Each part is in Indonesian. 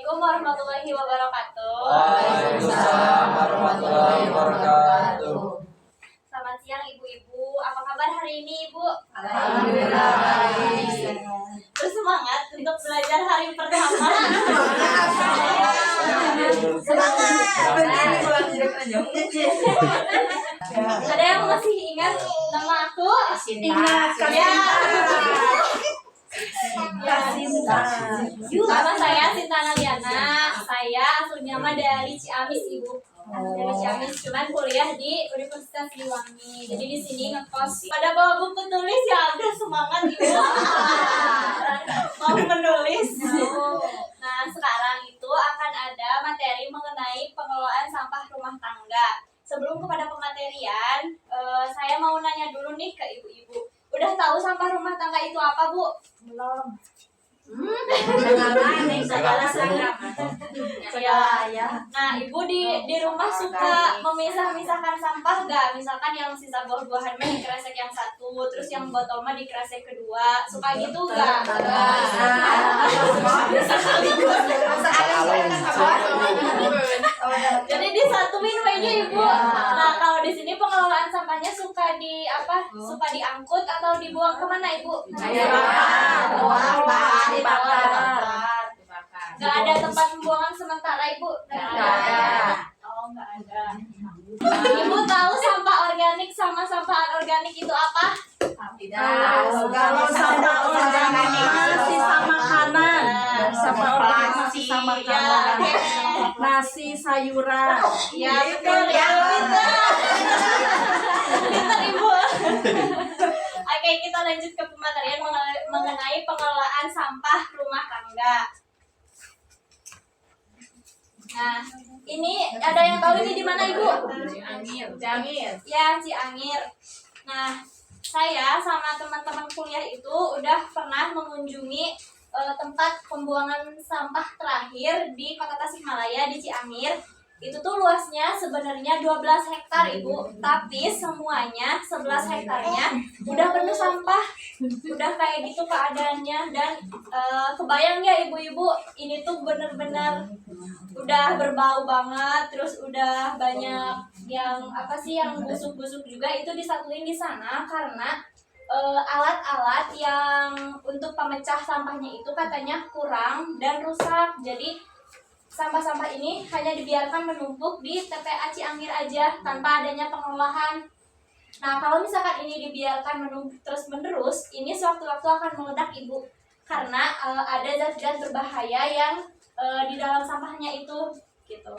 Assalamualaikum warahmatullahi wabarakatuh. Waalaikumsalam warahmatullahi wabarakatuh. Selamat siang ibu-ibu. Apa kabar hari ini ibu? Alhamdulillah baik. Bersemangat untuk belajar hari pertama. Ada yang masih ingat nama aku? Ingat Ya. Sinta. Nama saya Sintana Liana. Saya aslinya mah dari Ciamis ibu. Dari Ciamis, cuman kuliah di Universitas Siliwangi. Jadi di sini ngekos. Pada bawa buku tulis ya, udah semangat ibu. Mau menulis. Nah sekarang itu akan ada materi mengenai pengelolaan sampah rumah tangga. Sebelum kepada pematerian, saya mau nanya dulu nih ke ibu-ibu. Udah tahu sampah rumah tangga itu apa bu? Belum. Ya. Nah, ibu di rumah suka memisah-misahkan sampah gak? Misalkan yang sisa buah-buahan mah di kresek yang satu, terus yang botol mah di kresek kedua. Suka gitu gak? Jadi disatuin aja ibu. Nah, kalau di sini pengelolaan sampahnya suka di apa? Suka diangkut atau dibuang kemana ibu? Dibakar. Gak ada tempat pembuangan sementara ibu? Gak ada. Oh, gak ada. Ibu tahu sampah organik sama sampah anorganik itu apa? Kalau sampah organik sisa makanan, sampah organik sisa makanan, nasi, sayuran. Ya betul ya. Pintar ibu. Oke, kita lanjut ke pematerian mengenai pengelolaan sampah rumah tangga. Nah, ini ada yang tahu ini di mana ibu? Ciangir. Ya, Ciangir. Nah, saya sama teman-teman kuliah itu udah pernah mengunjungi tempat pembuangan sampah terakhir di Kota Tasikmalaya di Ciangir. Itu tuh luasnya sebenarnya 12 hektar ibu, tapi semuanya 11 hektarnya udah penuh sampah, udah kayak gitu keadaannya. Dan kebayang ya ibu-ibu, ini tuh bener-bener udah berbau banget, terus udah banyak yang apa sih yang busuk-busuk juga, itu disatuin di sana karena alat-alat yang untuk pemecah sampahnya itu katanya kurang dan rusak. Jadi sampah-sampah ini hanya dibiarkan menumpuk di TPA Ciangir aja tanpa adanya pengolahan. Nah, kalau misalkan ini dibiarkan menumpuk terus-menerus, ini sewaktu-waktu akan meledak ibu, karena ada zat-zat berbahaya yang di dalam sampahnya itu gitu.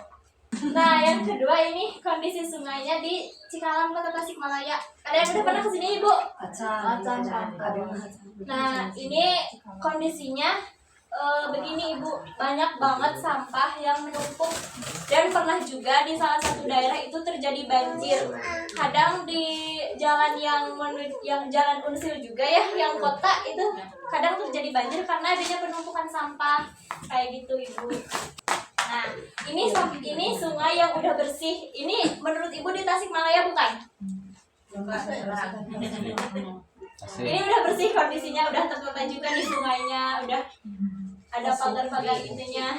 Nah, yang kedua ini kondisi sungainya di Cikalam Kota Tasikmalaya. Ada yang udah pernah kesini ibu? Nah, ini kondisinya begini ibu, banyak banget sampah yang menumpuk, dan pernah juga di salah satu daerah itu terjadi banjir. Kadang di jalan yang jalan Unsil juga ya, yang kota itu kadang terjadi banjir karena adanya penumpukan sampah kayak gitu ibu. Nah, ini sungai yang udah bersih. Ini menurut ibu di Tasikmalaya bukan? Ini udah bersih kondisinya, udah tertata juga di sungainya, udah ada pagar-pagar itunya.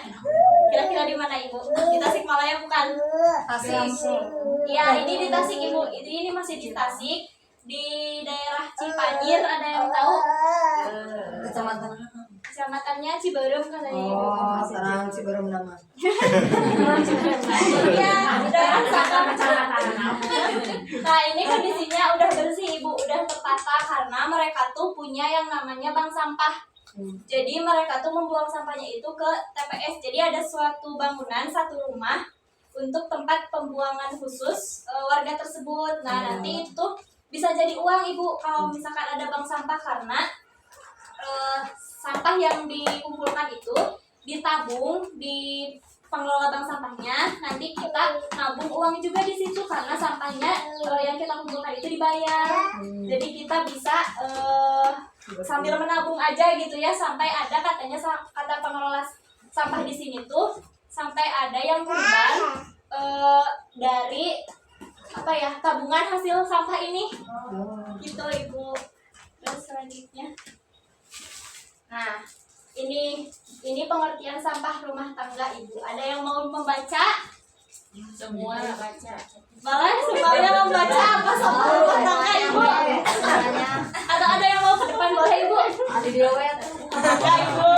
Kira-kira di mana ibu? Di Tasikmalaya bukan? Tasik. Ya, ini di Tasik ibu. Ini masih di Tasik, di daerah Cipanyir. Ada yang tahu? Kecamatannya Ciberem katanya ibu. Sekarang Ciberem nama. Iya, daerah sana. Nah, ini kondisinya udah bersih ibu, udah tertata karena mereka tuh punya yang namanya bank sampah. Jadi mereka tuh membuang sampahnya itu ke TPS. Jadi ada suatu bangunan, satu rumah untuk tempat pembuangan khusus warga tersebut. Nah, nanti itu bisa jadi uang ibu kalau misalkan ada bank sampah, karena sampah yang dikumpulkan itu ditabung di pengelola bank sampahnya. Nanti kita nabung uang juga di situ karena sampahnya yang kita kumpulkan itu dibayar. Jadi kita bisa sambil menabung aja gitu ya, sampai ada katanya kata pengelola sampah di sini tuh sampai ada yang kurban dari apa ya, tabungan hasil sampah ini. Gitu ibu. Terus selanjutnya, nah ini pengertian sampah rumah tangga Ibu. Ada yang mau membaca? Semua baca. Boleh semuanya membaca apa sampah rumah tangga Ibu? Atau ada yang mau ke depan boleh Ibu? Ada di lowet. Ya Ibu.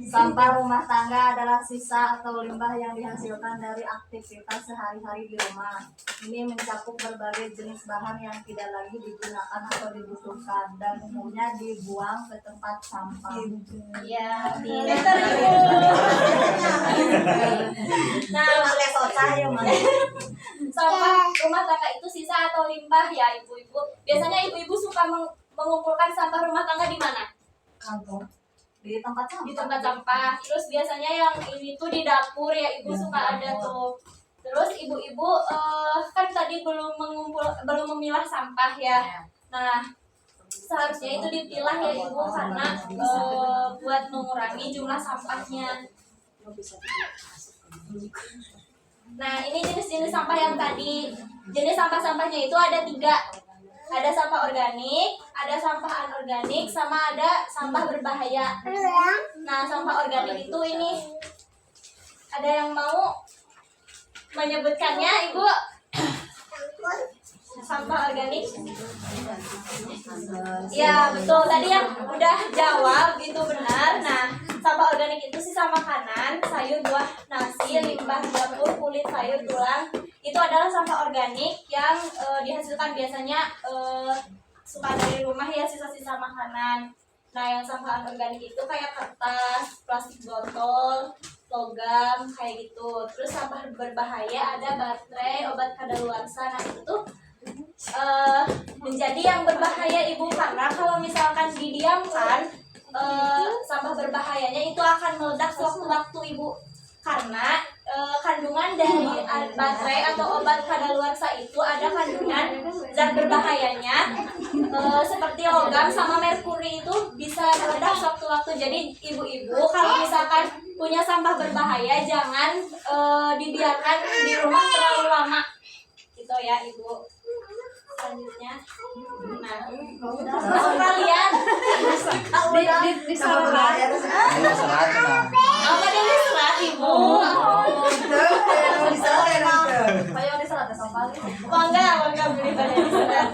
Sampah rumah tangga adalah sisa atau limbah yang dihasilkan dari aktivitas sehari-hari di rumah. Ini mencakup berbagai jenis bahan yang tidak lagi digunakan atau dibutuhkan dan umumnya dibuang ke tempat sampah. Ya, pinter Ibu. Nah, sampah rumah tangga itu sisa atau limbah ya ibu-ibu. Biasanya ibu-ibu suka mengumpulkan sampah rumah tangga di mana? Kantong. Di tempat sampah. Di tempat sampah. Terus biasanya yang ini tuh di dapur ya ibu suka ada tuh. Terus ibu-ibu kan tadi belum memilah sampah ya. Nah, seharusnya itu dipilah ya ibu karena buat mengurangi jumlah sampahnya. Nah, ini jenis-jenis sampah yang tadi. Jenis sampah-sampahnya itu ada 3. Ada sampah organik, ada sampah anorganik, sama ada sampah berbahaya. Nah, sampah organik itu ini. Ada yang mau menyebutkannya, Ibu? Sampah organik? Ya, betul. Tadi yang udah jawab itu benar. Nah, sampah organik itu sisa makanan, sayur, buah, nasi, limbah dapur, kulit sayur, tulang. Itu adalah sampah organik yang dihasilkan biasanya suka dari rumah ya, sisa-sisa makanan. Nah, yang sampah anorganik itu kayak kertas, plastik botol, logam, kayak gitu. Terus sampah berbahaya ada baterai, obat kadaluarsa. Nah, itu tuh menjadi yang berbahaya ibu karena kalau misalkan didiamkan sampah berbahayanya itu akan meledak sewaktu-waktu ibu karena kandungan dari baterai atau obat kadaluarsa itu ada kandungan zat berbahayanya seperti logam sama merkuri itu bisa meledak sewaktu-waktu. Jadi ibu-ibu kalau misalkan punya sampah berbahaya jangan dibiarkan di rumah terlalu lama gitu ya ibu. Selanjutnya, nah, kalian Di salah. apa dia diserat ibu? Kayak di salah sampah. Bangga beli pada diserat.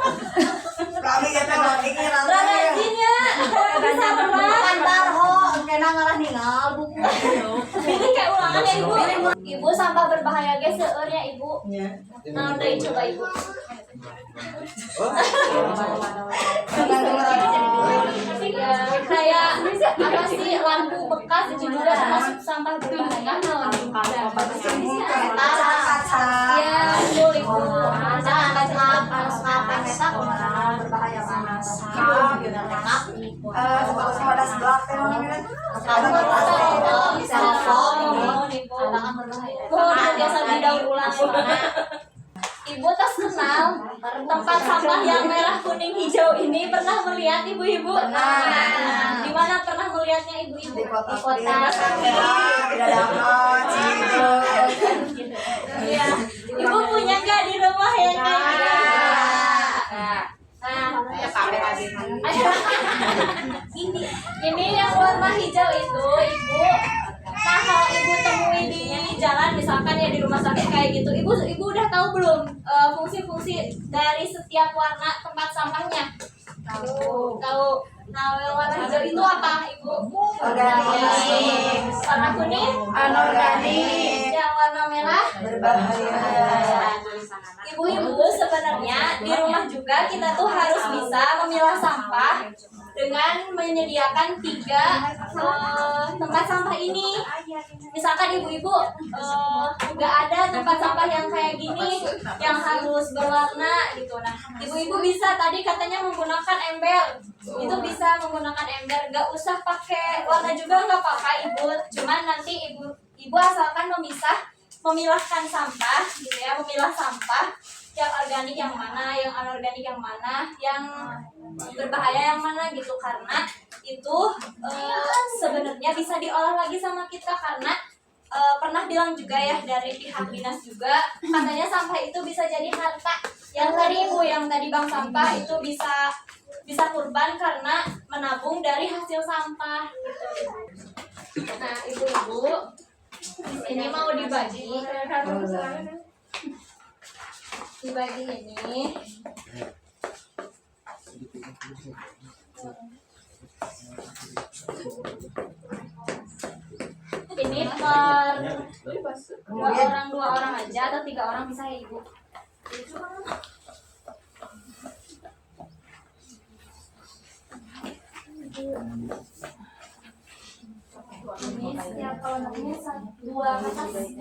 Kami kata nanti kira Rajin ya, bisa berat. Antar ho, kena ngalah ningal buku. Ini kayak ulangan ya ibu. Ibu sampah berbahaya guys seurnya ibu. Nah udah coba ibu. Ya kayak apa sih lampu bekas itu juga termasuk sampah berbahaya. Ya betul ibu. Berbahaya panas. Biasa didaur ulang. Ibu tas kenal tempat sampah yang merah kuning hijau ini pernah melihat ibu-ibu? Nah, di mana pernah melihatnya ibu-ibu? Di kota. Tidak dapat. Iya. Ibu punya nggak di rumah yang kayak gitu? Ini yang warna hijau itu ibu. Nah kalau ibu temui di jalan misalkan ya di rumah sakit kayak gitu, ibu udah tahu belum fungsi-fungsi dari setiap warna tempat sampahnya? Tahu. Nah yang warna hijau itu apa ibu? Organik. Warna kuning? Anorganik. Yang warna merah? Berbahaya. Ibu-ibu sebenarnya di rumah juga kita tuh harus bisa memilah sampah dengan menyediakan 3 tempat sampah ini. Misalkan ibu-ibu nggak ada tempat sampah yang kayak gini yang harus berwarna gitu. Nah, ibu-ibu bisa tadi katanya menggunakan ember. Itu bisa menggunakan ember, nggak usah pakai warna juga nggak apa-apa ibu. Cuman nanti ibu asalkan memilahkan sampah gitu ya, memilah sampah yang organik yang mana, yang anorganik yang mana, yang berbahaya yang mana gitu karena itu sebenarnya bisa diolah lagi sama kita karena pernah bilang juga ya dari pihak dinas juga, katanya sampah itu bisa jadi harta. Yang tadi ibu, yang tadi bank sampah itu bisa kurban karena menabung dari hasil sampah gitu. Nah ibu-ibu ini mau dibagi ini. Ini per dua orang aja atau 3 orang bisa ya ibu? Ini setiap kelompoknya 2 kertas.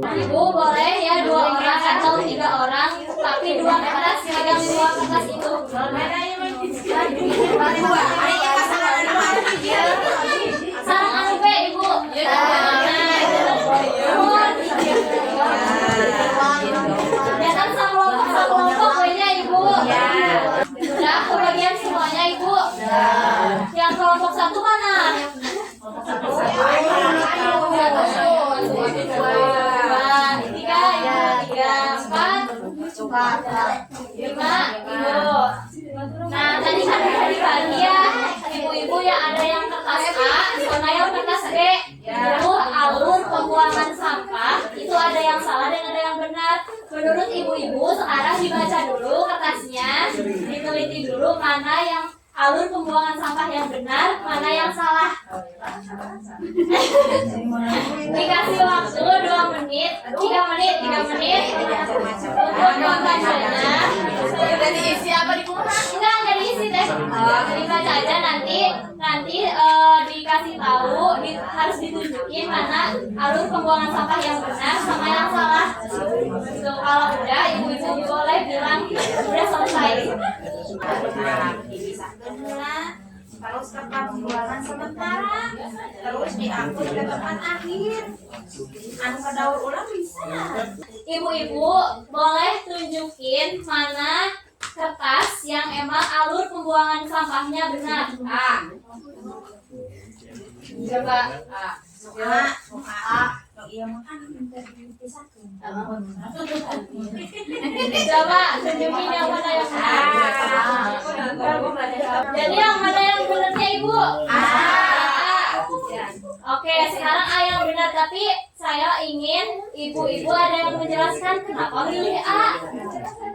Ibu boleh ya 2 orang atau 3 orang, tapi 2 kertas, pegang 2 kertas itu. Sarang anu pe ibu. Ya kan sekelompok poinnya ibu. Sudah kebagian semuanya ibu. Yang kelompok 1 mana? Nah tadi kan udah dibagi ya ibu-ibu ya, ada yang kertas A sama yang kertas B. Itu alur pembuangan sampah itu ada yang salah dan ada yang benar. Menurut ibu-ibu sekarang dibaca dulu kertasnya, diteliti dulu mana yang alur pembuangan sampah yang benar, mana yang salah. Dikasih waktu 2 menit, 3 menit untuk membacanya. Udah diisi apa di rumah? Enggak diisi deh. Dibaca aja nanti dikasih tahu, harus ditunjukin mana alur pembuangan sampah yang benar sama yang salah. So, kalau udah ibu-ibu boleh bilang udah selesai. Terus tempat pembuangan sementara, terus diangkut ke tempat akhir. Anu ke daur ulang bisa. Ibu-ibu boleh tunjukin mana kertas yang emang alur pembuangan sampahnya benar. Coba coba tunjukin yang mana yang benar. Jadi yang mana yang benarnya ibu? Oke, sekarang A yang benar, tapi saya ingin ibu-ibu ada yang menjelaskan kenapa milih A.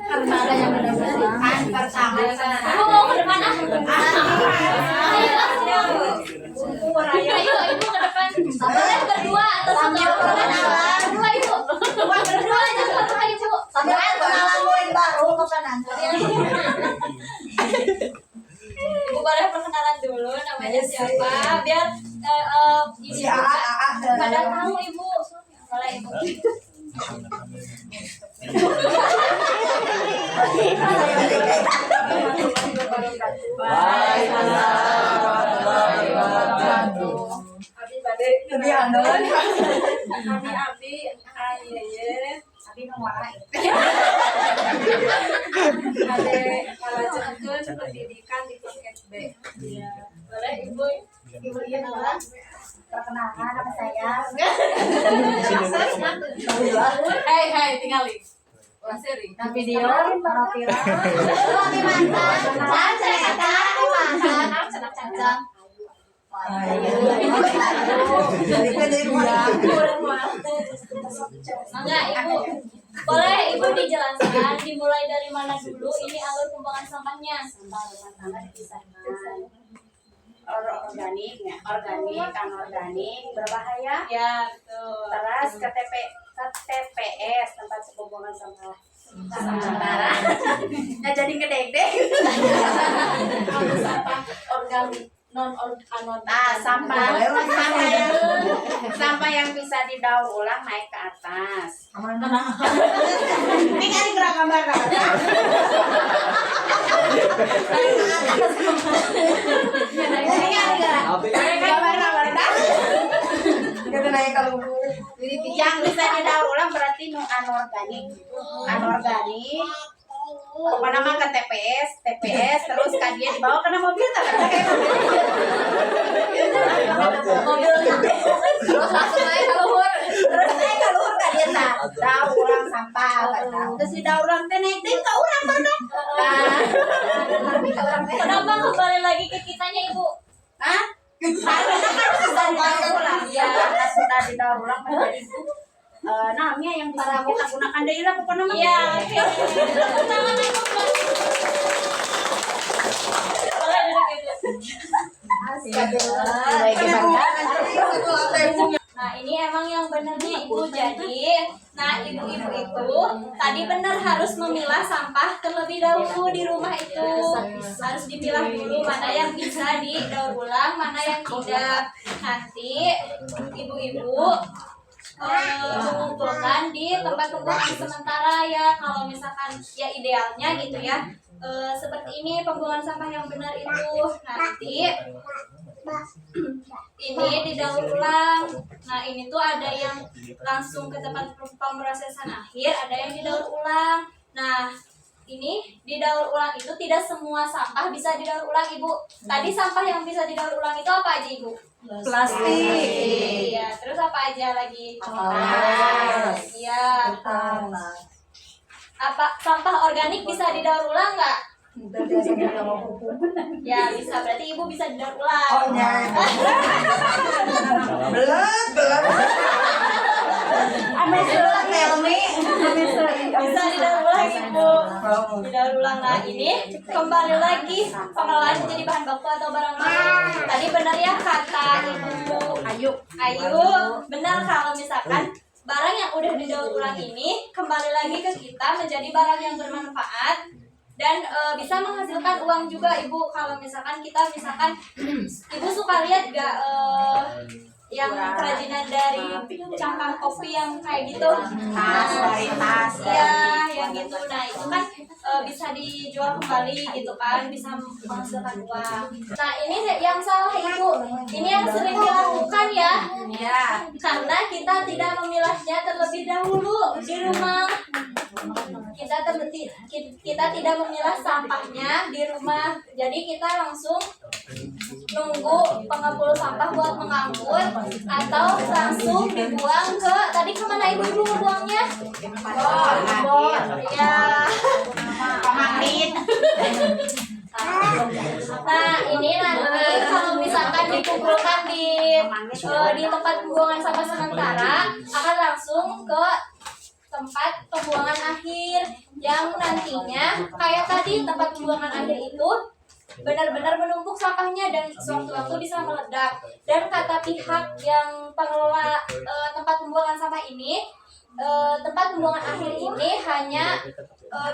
Karena ada yang benar-benar pertama. Ibu mau ke depan Ayo ibu ke depan. Boleh berdua atau satu orang. Berdua ibu. Berdua aja berdua ibu. Sampai kenalan murid baru kapan Ibu boleh perkenalan dulu namanya siapa biar ini juga pada tahu ibu. Boleh ibu. pendidikan di paket B. Boleh ibu. Ibu kenalan. Perkenalkan nama saya. Hai, tinggalin. Ulah seri. Nah, video Rafira. Kami mantan. Caca kata mantan. Caca. Mangga ibu. Boleh ibu dijelaskan dimulai dari mana dulu ini alur pembuangan sampahnya? Organik, anorganik, berbahaya. Ya, betul. Terus ke TPS, tempat pembuangan sampah sementara. Nah, jadi gede-gede. Sampah organik, non-anorganik. Nah, sampah yang bisa didaur ulang naik ke atas. Ini kan gerak gambar. Ini kan gerak. Kita naik kalau yang bisa didaur ulang berarti nu anorganik. Anorganik. Pokoknya mah ke TPS terus kan dia dibawa kena mobil tak? Mobil terus langsung naik keluar. Terus naik keluar kan dia tak daur ulang sampah kata. Terus si daur ulang teh naik teh ke urang mana? Kenapa kembali lagi ke kitanya ibu? Hah? Karena kan sudah didaur ulang. Ya, karena sudah didaur ulang menjadi namanya yang bisa kita gunakan deh lah pokoknya mah. Iya, oke. Tepuk tangan ibu. Boleh duduk ibu. Nah ini emang yang benernya ibu, jadi nah ibu-ibu itu tadi benar harus memilah sampah terlebih dahulu di rumah itu, harus dipilah dulu mana yang bisa didaur ulang, mana yang tidak. Nanti ibu-ibu mengumpulkan di tempat pembuangan sementara ya, kalau misalkan ya idealnya gitu ya, seperti ini pembuangan sampah yang benar itu. Nanti ini didaur ulang. Nah ini tuh ada yang langsung ke tempat pemrosesan akhir, ada yang didaur ulang. Nah ini didaur ulang itu tidak semua sampah bisa didaur ulang ibu. Tadi sampah yang bisa didaur ulang itu apa aja ibu? Plastik. Iya, terus apa aja lagi? Kertas. Iya. Apa sampah organik bisa didaur ulang nggak? Ya bisa, berarti ibu bisa didaur ulang. Oh ya. Belum. Bisa didaur ulang ibu. Didaur ulang. Nah ini kembali lagi pengolahan menjadi bahan baku atau barang baru. Tadi benar ya kata ibu Ayu, benar kalau misalkan barang yang udah didaur ulang ini kembali lagi ke kita menjadi barang yang bermanfaat dan bisa menghasilkan uang juga ibu. Kalau misalkan kita ibu suka lihat gak yang kerajinan dari cangkang kopi yang kayak gitu, tas ya yang gitu. Nah itu kan bisa dijual kembali gitu kan, bisa menghasilkan uang. Nah ini yang salah ibu, ini yang sering dilakukan ya, karena kita tidak memilahnya terlebih dahulu di rumah. Kita tidak memilah sampahnya di rumah, jadi kita langsung nunggu pengepul sampah buat mengangkut atau langsung dibuang ke tadi kemana ibu buangnya? Bor, ya. pamangkin. Nah ini nanti kalau misalkan dikumpulkan di tempat pembuangan sampah sementara akan langsung ke tempat pembuangan akhir yang nantinya kayak tadi tempat pembuangan akhir itu benar-benar menumpuk sampahnya dan sewaktu-waktu bisa meledak. Dan kata pihak yang pengelola tempat pembuangan sampah ini, tempat pembuangan akhir ini hanya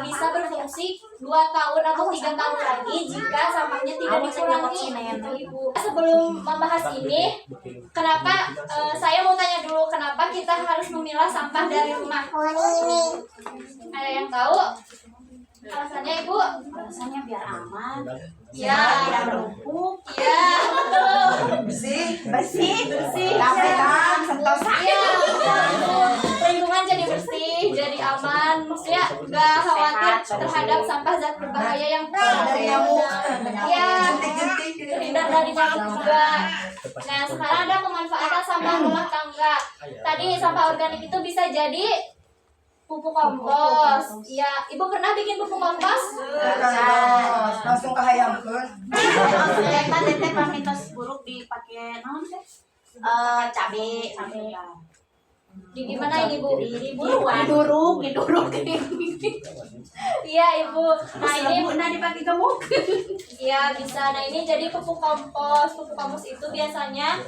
bisa berfungsi 2 tahun atau 3 tahun lagi jika sampahnya tidak dikurangi gitu, ibu. Sebelum membahas ini, kenapa saya mau tanya dulu kenapa kita harus memilah sampah dari rumah? Ada yang tahu? Alasannya ibu? Alasannya biar aman. Ya, Tidak menumpuk. ya betul. Bersih. Kapetan, sentosa. Iya, lingkungan jadi bersih, jadi aman. Maksudnya nggak khawatir terhadap sampah zat berbahaya yang Dari nyamuk. Iya, terhindar dari nyamuk juga. Nah, sekarang ada pemanfaatan sampah rumah tangga. Tadi sampah organik itu bisa jadi pupuk kompos. Iya, ibu pernah bikin pupuk kompos? Langsung ke hayamkeun. Eta teh pamitos buruk dipakai naon teh? Cabe. Di gimana ini bu? Diduruk. Iya ibu. Nah ini dipakai gemuk. iya bisa. Nah ini jadi pupuk kompos. Pupuk kompos itu biasanya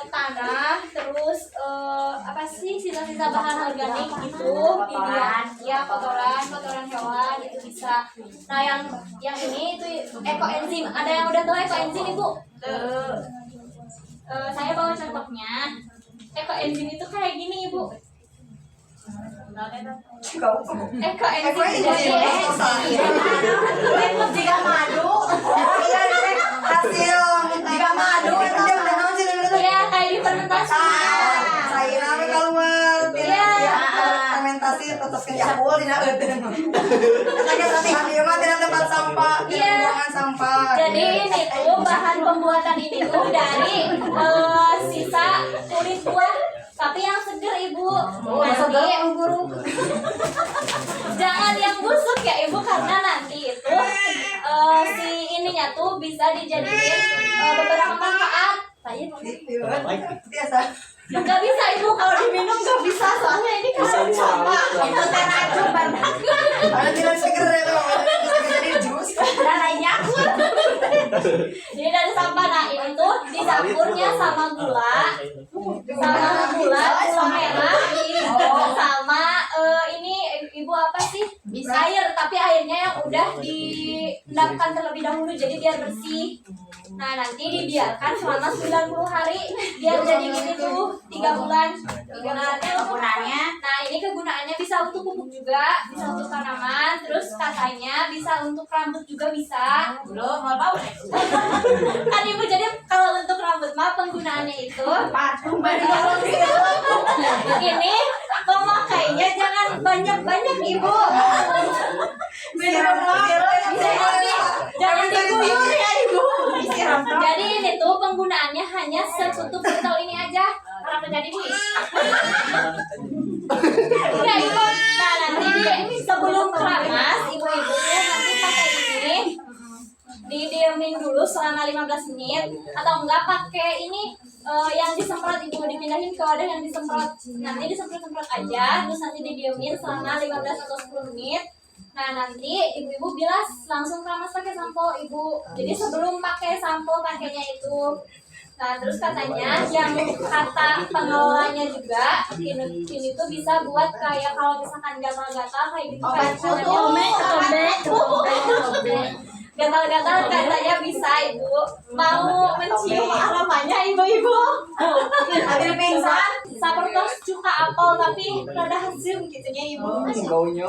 tanah, terus apa sih sisa-sisa bahan organik gitu, ya kotoran hewan itu bisa. Nah yang ini itu ekoenzim. Ada yang udah tahu ekoenzim ibu? Saya bawa contohnya. Ekoenzim itu kayak gini ibu. Ekoenzim Jika madu. Hasil jika madu itu dia udah naon sih dulu. ya kayak difermentasi. Saya keluar. Iya. sih tetap kenyapul tidak euteun. Kami mah tidak tempat sampah, Iya. pembuangan sampah. Jadi ini tuh bahan pembuatan ini tuh dari sisa kulit buah, tapi yang seger ibu. Nanti guru. jangan yang busuk ya ibu, karena nanti itu si ininya tuh bisa dijadiin beberapa manfaat. Biasa. Nggak bisa ibu, kalau diminum nggak bisa, soalnya ini kan sampah. Itu teh racun banget. Ada tidak seger ya loh, bisa jadi jus. Dan lainnya Jadi dari sampah, nah ini tuh dicampurnya sama gula merah, sama ini ibu apa sih? Air, tapi airnya yang udah diendapkan terlebih dahulu, jadi biar bersih. Nah nanti dibiarkan selama 90 hari biar jadi gini tuh 3 bulan. kegunaannya Nah ini kegunaannya bisa untuk pupuk juga, bisa untuk tanaman, terus katanya bisa untuk rambut juga bisa. belum mau bau deh. Kan ibu, jadi kalau untuk rambut mah penggunaannya itu Parfum ini pemakainya jangan banyak-banyak ibu. Jangan diguyur ya ibu. Jadi ini tuh penggunaannya hanya setutup botol ini aja. Kenapa jadi bu? Ya ibu. Nah nanti sebelum keramas ibu-ibunya nanti pakai ini, didiemin dulu selama 15 menit, atau enggak pakai ini yang disemprot ibu, dipindahin ke wadah yang disemprot. Nanti disemprot-semprot aja, terus nanti didiemin selama 15 atau 10 menit. Nah nanti ibu-ibu bilas langsung keramas pakai sampo ibu. Jadi sebelum pakai sampo pakainya itu. Nah terus katanya yang kata pengelolanya juga ini tuh bisa buat kayak kalau misalkan gatal-gatal kayak gitu, kayak gatal-gatal katanya bisa ibu. Mau mencium aromanya ibu-ibu? Ambil pingsan. Sapertos cuka apel tapi rada hasil gitunya ibu. Gaunya.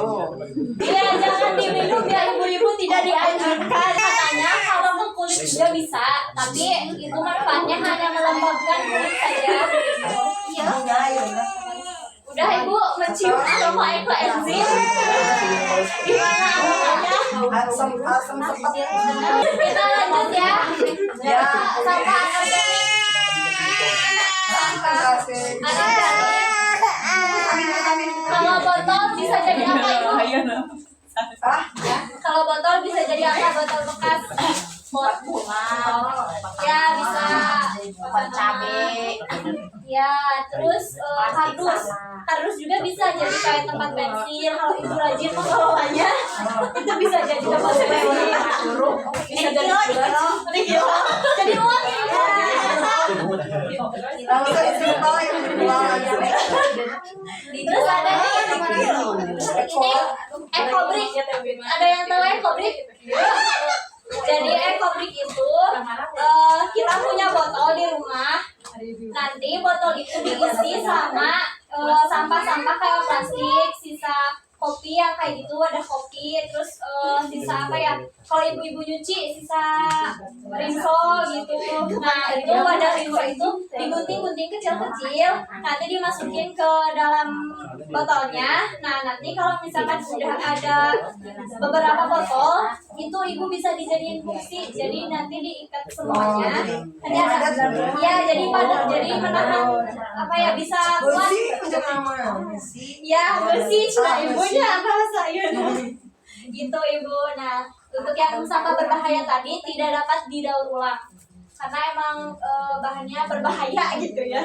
Iya jangan diminum ya ibu-ibu, tidak dianjurkan. Katanya kalau ke kulit juga bisa, tapi itu manfaatnya hanya melembabkan kulit saja. Iya. Udah ibu mencium aroma ekoenzim. Gimana aromanya? Asam sepet. Kita lanjut ya. Ya. Sampah anorganik. Anorganik. Kalau botol bisa jadi apa ibu? Kalau botol bisa jadi apa? Botol bekas. Ya bisa. cabe Ya terus kardus juga bisa jadi kayak tempat pensil. Kalau ibu rajin mengelolanya itu bisa jadi tempat pensil. Bisa jadi kilo. Jadi uang ya. Langsung simpel yang dibuang. Terus ada nih ini ekobrik. Ada yang tahu ekobrik? Jadi ekobrik itu kita punya botol di rumah. Nanti botol itu diisi sama sampah-sampah kayak plastik, sisa kopi yang kayak gitu, ada kopi, terus sisa apa ya? Kalau ibu-ibu nyuci sisa rinso gitu. Nah itu wadah rinso itu digunting-gunting kecil-kecil, nanti dimasukin ke dalam botolnya. Nah nanti kalau misalkan sudah ada beberapa botol, itu ibu bisa dijadiin buksi. Jadi nanti diikat semuanya. Nanti ada ya jadi padat, jadi menahan apa ya, bisa kuat. Bersih untuk nama. Bersih. Ya bersih cina ibunya bahasa gitu ibu. Nah untuk yang sampah berbahaya tadi tidak dapat didaur ulang karena emang bahannya berbahaya gitu ya.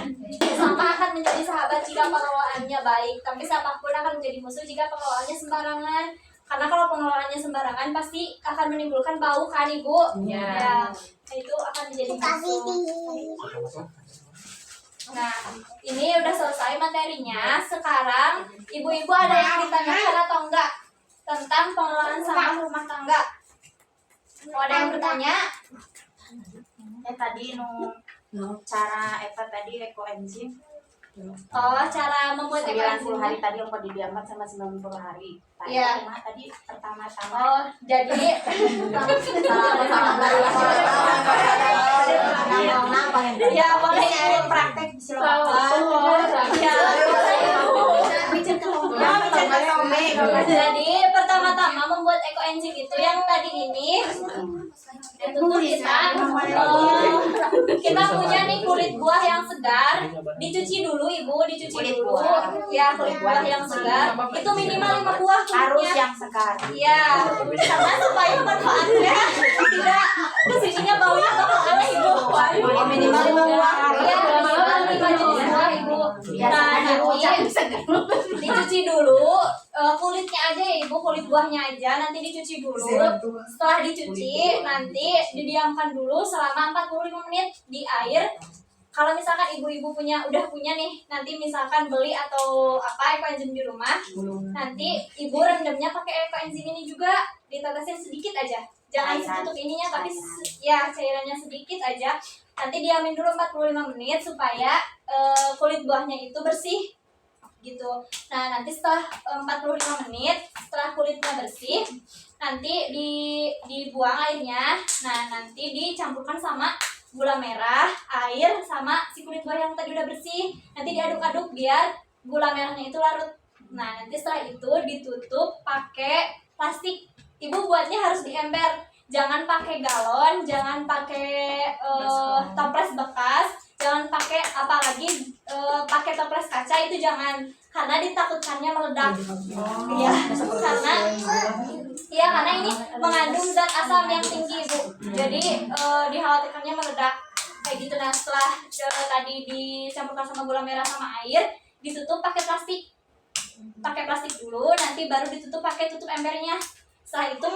Sampah akan menjadi sahabat jika pengelolaannya baik, tapi sampah pun akan menjadi musuh jika pengelolaannya sembarangan. Karena kalau pengelolaannya sembarangan pasti akan menimbulkan bau kan ibu. Ya itu akan menjadi musuh. Nah, ini udah selesai materinya. Sekarang ibu-ibu ada yang ditanyakan atau enggak tentang pengelolaan sampah rumah tangga? Mau ada yang bertanya? tadi cara tadi ekoenzim Oh, cara membuat 90 ekoenzim. hari tadi yang didiamkan sama 90 hari. Iya. Tadi pertama-tama Oh, jadi ya boleh ibu praktek silakan. Ya, Jadi pertama-tama membuat ekoenzim itu yang tadi ini itu tuh kita punya nih kulit buah yang segar, dicuci dulu ibu, dicuci dulu ya kulit buah yang segar itu minimal 5 buah Harus kulitnya. yang segar. Iya, karena supaya manfaatnya tidak kesininya baunya bakal aneh ibu. Minimal 5 buah. Iya, minimal 5 jenis buah ibu. Nah, nanti dicuci dulu kulitnya aja ya ibu, kulit buahnya aja nanti dicuci dulu. Setelah dicuci nanti didiamkan dulu selama 45 menit di air. Kalau misalkan ibu-ibu udah punya nih, nanti misalkan beli atau apa ekoenzim di rumah, nanti ibu rendamnya pakai ekoenzim ini juga, ditetesin sedikit aja. Jangan setutup ininya tapi ya cairannya sedikit aja. Nanti diamin dulu 45 menit supaya kulit buahnya itu bersih gitu. Nah, nanti setelah 45 menit, setelah kulitnya bersih, nanti dibuang airnya. Nah, nanti dicampurkan sama gula merah, air, sama si kulit buah yang tadi udah bersih. Nanti diaduk-aduk biar gula merahnya itu larut. Nah, nanti setelah itu ditutup pakai plastik. Ibu buatnya harus di ember. Jangan pakai galon, jangan pakai toples bekas, jangan pakai apalagi pakai toples kaca itu jangan, karena ditakutkannya meledak. Iya, karena ini mengandung zat asam yang tinggi ibu, jadi dikhawatirkannya meledak kayak gitu. Nah, setelah tadi dicampurkan sama gula merah sama air, ditutup pakai plastik dulu, nanti baru ditutup pakai tutup embernya. Setelah itu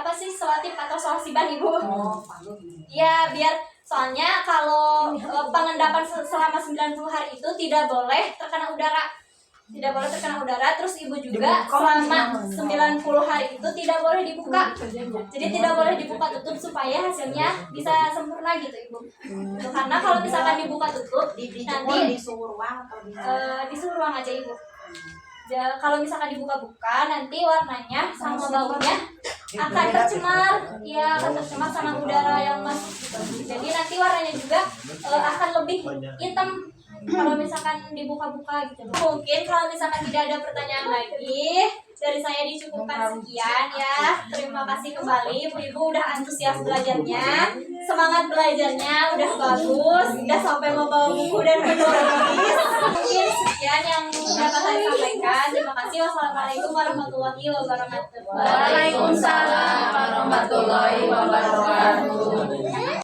pakai selotip atau selosiban ibu. Ya, biar soalnya kalau pengendapan selama 90 hari itu tidak boleh terkena udara. Tidak boleh terkena udara, terus ibu juga selama 90 hari itu tidak boleh dibuka. Jadi tidak boleh dibuka tutup supaya hasilnya bisa sempurna gitu ibu. Karena kalau misalkan dibuka tutup nanti di suhu ruang atau di suhu ruang aja ibu. Kalau misalkan dibuka-buka nanti warnanya sama baunya akan tercemar, ya akan tercemar sama udara yang masuk gitu. Jadi nanti warnanya juga akan lebih hitam kalau misalkan dibuka-buka gitu. Mungkin kalau misalkan tidak ada pertanyaan lagi dari saya dicukupkan sekian ya. Terima kasih kembali ibu-ibu udah antusias belajarnya, semangat belajarnya udah bagus, udah sampai membawa buku dan menulis. Mungkin sekian yang dapat saya sampaikan. Terima kasih. Wassalamualaikum warahmatullahi wabarakatuh. Waalaikumsalam warahmatullahi wabarakatuh.